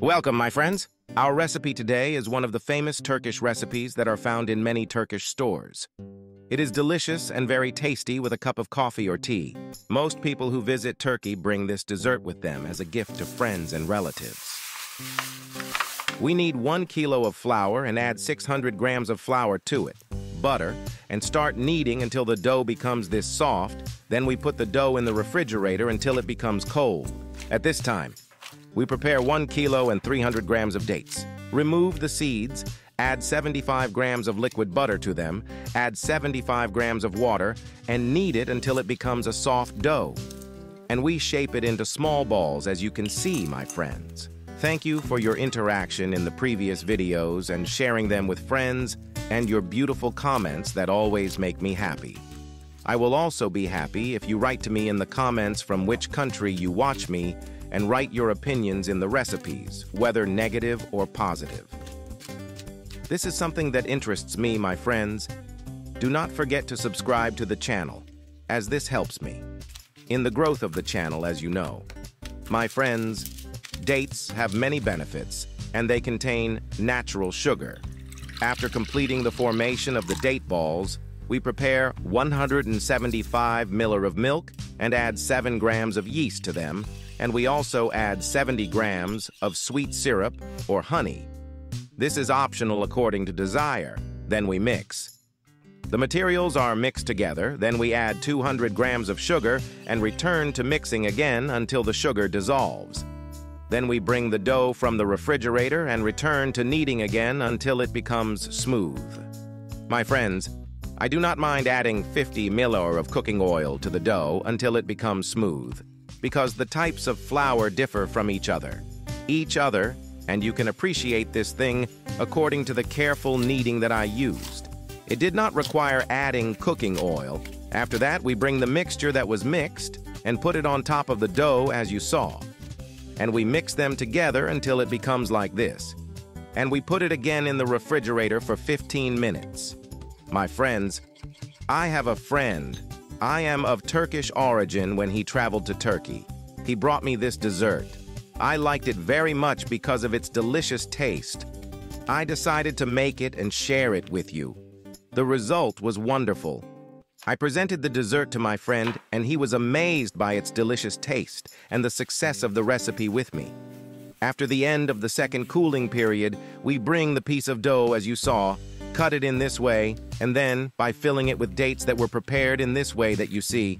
Welcome, my friends. Our recipe today is one of the famous Turkish recipes that are found in many Turkish stores. It is delicious and very tasty with a cup of coffee or tea. Most people who visit Turkey bring this dessert with them as a gift to friends and relatives. We need 1 kilo of flour and add 600 grams of flour to it, butter, and start kneading until the dough becomes this soft. Then we put the dough in the refrigerator until it becomes cold. At this time, we prepare 1 kilo and 300 grams of dates. Remove the seeds, add 75 grams of liquid butter to them, add 75 grams of water, and knead it until it becomes a soft dough. And we shape it into small balls, as you can see, my friends. Thank you for your interaction in the previous videos and sharing them with friends and your beautiful comments that always make me happy. I will also be happy if you write to me in the comments from which country you watch me and write your opinions in the recipes, whether negative or positive. This is something that interests me, my friends. Do not forget to subscribe to the channel, as this helps me in the growth of the channel, as you know. My friends, dates have many benefits, and they contain natural sugar. After completing the formation of the date balls, we prepare 175 ml of milk and add 7 grams of yeast to them, and we also add 70 grams of sweet syrup or honey. This is optional according to desire. Then we mix. The materials are mixed together, then we add 200 grams of sugar and return to mixing again until the sugar dissolves. Then we bring the dough from the refrigerator and return to kneading again until it becomes smooth. My friends, I do not mind adding 50 ml of cooking oil to the dough until it becomes smooth, because the types of flour differ from each other, and you can appreciate this thing according to the careful kneading that I used. It did not require adding cooking oil. After that, we bring the mixture that was mixed and put it on top of the dough, as you saw. And we mix them together until it becomes like this. And we put it again in the refrigerator for 15 minutes. My friends, I have a friend. I am of Turkish origin. When he traveled to Turkey, he brought me this dessert. I liked it very much because of its delicious taste. I decided to make it and share it with you. The result was wonderful. I presented the dessert to my friend, and he was amazed by its delicious taste and the success of the recipe with me. After the end of the second cooling period, we bring the piece of dough, as you saw, cut it in this way, and then by filling it with dates that were prepared in this way that you see.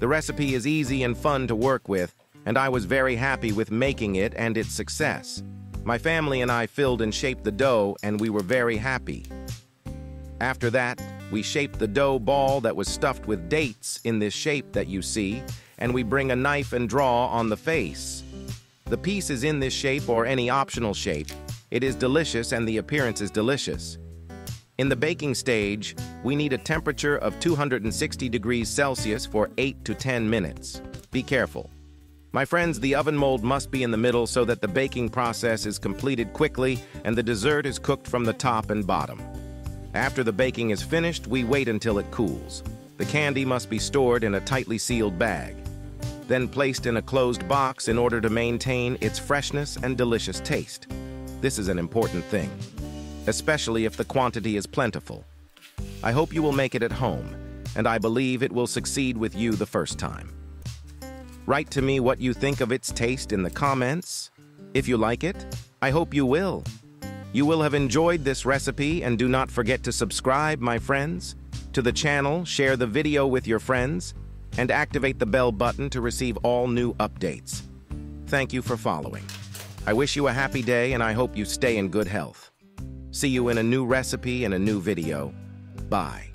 The recipe is easy and fun to work with, and I was very happy with making it and its success. My family and I filled and shaped the dough, and we were very happy. After that, we shaped the dough ball that was stuffed with dates in this shape that you see, and we bring a knife and draw on the face. The piece is in this shape or any optional shape. It is delicious and the appearance is delicious. In the baking stage, we need a temperature of 260 degrees Celsius for 8 to 10 minutes. Be careful. My friends, the oven mold must be in the middle so that the baking process is completed quickly and the dessert is cooked from the top and bottom. After the baking is finished, we wait until it cools. The candy must be stored in a tightly sealed bag, then placed in a closed box in order to maintain its freshness and delicious taste. This is an important thing, especially if the quantity is plentiful. I hope you will make it at home, and I believe it will succeed with you the first time. Write to me what you think of its taste in the comments. If you like it, I hope you will. You will have enjoyed this recipe, and do not forget to subscribe, my friends, to the channel, share the video with your friends, and activate the bell button to receive all new updates. Thank you for following. I wish you a happy day, and I hope you stay in good health. See you in a new recipe and a new video. Bye.